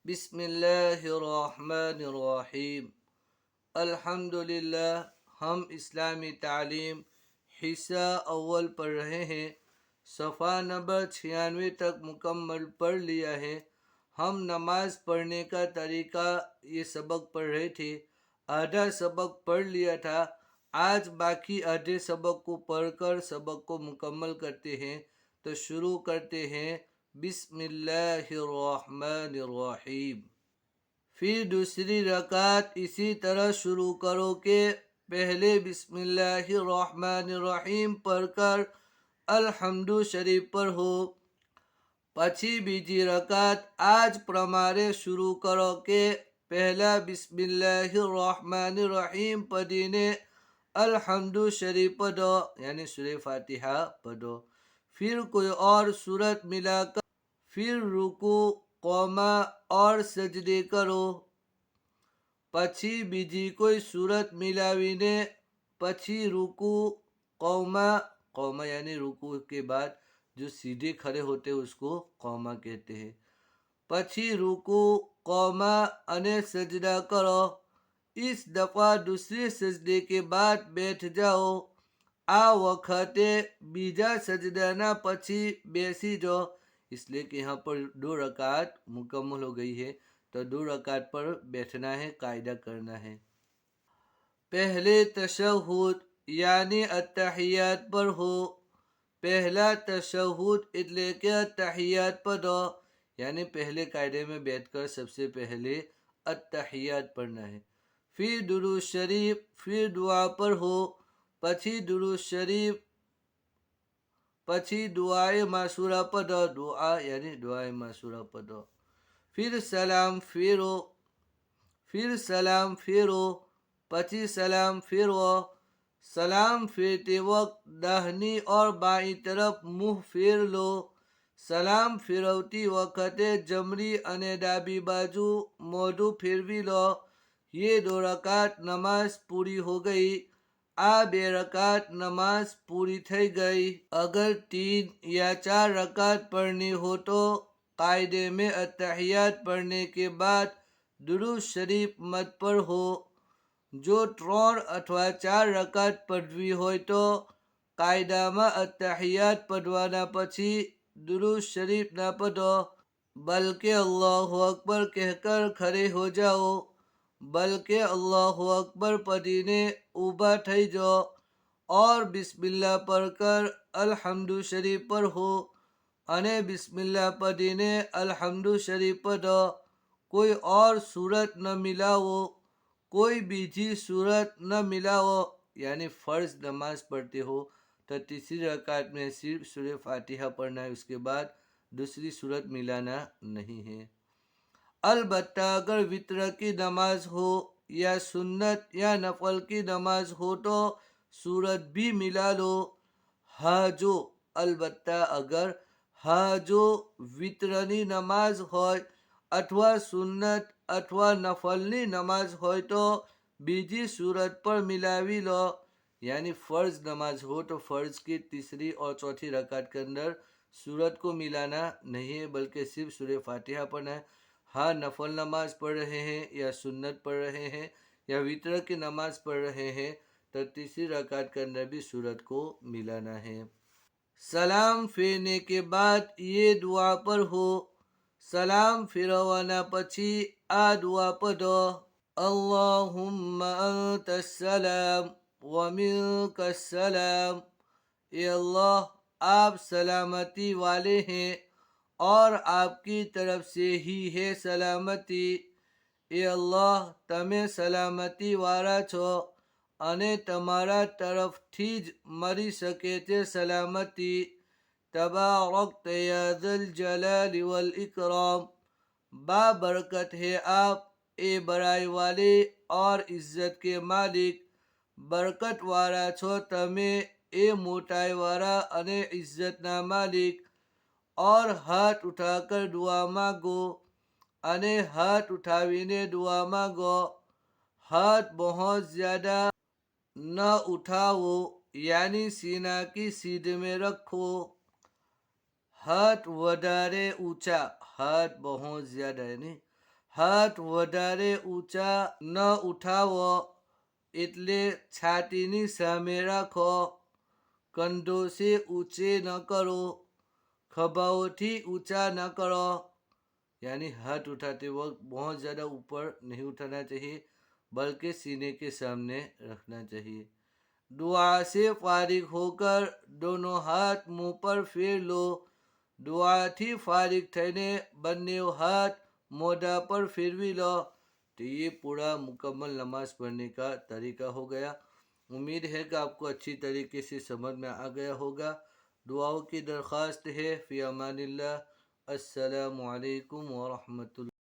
बिस्मिल्लाहिर्रहमानिर्रहीम। अल्हम्दुलिल्लाह। हम इस्लामी तालीम हिस्सा अव्वल पढ़ रहे हैं। सफ़ा नंबर 96 तक मुकम्मल पढ़ लिया है। हम नमाज पढ़ने का तरीका ये सबक पढ़ रहे थे। आधा सबक पढ़ लिया था। आज बाकी आधे सबक को पढ़कर सबक को मुकम्मल करते हैं। तो शुरू करते हैं। बिस्मिल्लाहिर्रहमानिर्रहीम। फिर दूसरी रकात इसी तरह शुरू करो कि पहले बिस्मिल्लाहिर्रहमानिर्रहीम पढ़कर अल्हम्दु शरीफ पढ़ो। પછી બીજી રકાત આજ પ્રમાણે શરૂ કરો કે પહેલા बिस्मिल्लाहिर्रहमानिर्रहीम पढ़ीने अल्हम्दु शरीफ पढ़ो यानी सूरह फातिहा पढ़ो। फिर कोई और सूरत मिलाकर फिर रुकू कौमा और सजदे करो। પછી બીજી કોઈ सूरत मिलावीने પછી रुकू कौमा कौमा यानी रुकू के बाद जो सीधे खड़े होते हैं उसको कौमा कहते हैं। પછી रुकू कौमा अने सजदा करो। इस दफा दूसरे सजदे के बाद बैठ जाओ। आ वखते बीजा सजदाना પછી બેસી जाओ। इसलिए कि यहाँ पर 2 रकात मुकम्मल हो गई है तो 2 रकात पर बैठना है, कायदा करना है। पहले तशहुद यानी अत्तहियात पर हो। पहला तशहुद એટલે કે अत्तहियात पढ़ो यानी पहले कायदे में बैठकर सबसे पहले अत्तहियात पढ़ना है। फिर दुरूद शरीफ फिर दुआ पर हो। પછી दुरूद शरीफ પછી दुआए मासूरा पढ़ो। दुआ यानी दुआए मासूरा पढ़ो। फिर सलाम फेरो फिर सलाम फेरो પછી सलाम फेरो। सलाम फेरते वक्त दाहिनी और बाई तरफ मुंह फेर लो। सलाम फेरवती वखते जमरी अने डाबी बाजू मोढू फेरवी लो। ये 2 रकात नमाज पूरी हो गई। आ 2 रकात नमाज पूरी થઈ गई। अगर 3 या 4 रकात पढ़नी हो तो कायदे में अत्तहियात पढ़ने के बाद दुरूद शरीफ मत पढ़ो। जो 3 अथवा 4 रकात पढ़वी હોય તો કાયદામાં અત્તહિયાત પઢવાના પછી दुरूद शरीफ ना पढ़ो बल्कि अल्लाह अकबर कहकर खड़े हो जाओ। बल्कि अल्लाह अकबर पढ़ीने ऊबा થઈ जाओ और बिस्मिल्लाह पढ़कर अल्हम्दु शरीफ पढ़ो अने बिस्मिल्लाह पढ़ीने अल्हम्दु शरीफ पढ़ो। कोई और सूरत न मिलाओ। कोई बीजी सूरत न मिलाओ यानी फ़र्ज नमाज पढ़ते हो तो तीसरी रकात में सिर्फ सूरह फातिहा पढ़ना है। उसके बाद दूसरी सूरत मिलाना नहीं है। अलबत्ता अगर वित्र की नमाज हो या सुन्नत या नफल की नमाज हो तो सूरत भी मिला लो। हाँ जो अलबत्ता अगर हाँ जो वित्रनी नमाज હોય अथवा सुन्नत अथवा नफलनी नमाज હોય तो बीजी सूरत पर मिलावी लो। यानी फ़र्ज नमाज हो तो फ़र्ज की तीसरी और चौथी रकात के अंदर सूरत को मिलाना नहीं है बल्कि सिर्फ सूरह फातिहा पढ़ना है। हाँ नफल नमाज पढ़ रहे हैं या सुन्नत पढ़ रहे हैं या वित्र की नमाज पढ़ रहे हैं तो तीसरी रकात के अंदर भी सूरत को मिलाना है। सलाम फेरने के बाद ये दुआ पर हो। सलाम फेरवाना પછી આ दुआ पढ़ो। अल्लाहुम्मा अंतस्सलाम व मिनकस्सलाम। ये अल्लाह आप सलामती वाले हैं और आपकी तरफ से ही है सलामती। ये अल्लाह તમે સલામતી વાળા છો અને તમારા તરફથી જ મળી શકે તે સલામતી। तबारक या ज़ल जलाल वल इकराम। बाबरकत है आप ए बड़ाई वाले और इज्जत के मालिक। बरकत वाला छो तमे ए मोटाई वाला अने इज्जतना मालिक। और हाथ उठाकर दुआ मांगो अने हाथ उठावीने दुआ मांगो। हाथ बहुत ज्यादा न उठाओ यानी सीना की सीध में रखो। हाथ वधारे ऊंचा हाथ बहुत ज्यादा यानी હાથ વધારે ઊંચા ન ઉઠાવો એટલે છાતીની સામે રાખો. कंधों से ऊंचे न करो, खभाओं ऊंचा न करो, यानी हाथ उठाते वक्त बहुत ज़्यादा ऊपर नहीं उठाना चाहिए बल्कि सीने के सामने रखना चाहिए. दुआ से फारिग होकर दोनों हाथ मुंह पर फेर लो. दुआથી फारिग થઈને બંને हाथ मोढ़ा पर फेरवी लो. तो ये पूरा मुकम्मल नमाज पढ़ने का तरीका हो गया. उम्मीद है कि आपको अच्छी तरीके से समझ में आ गया होगा. दुआओं की दरख्वास्त है. फ़ी अमानिल्लाह. अस्सलामु अलैकुम व रहमतुल्लाह.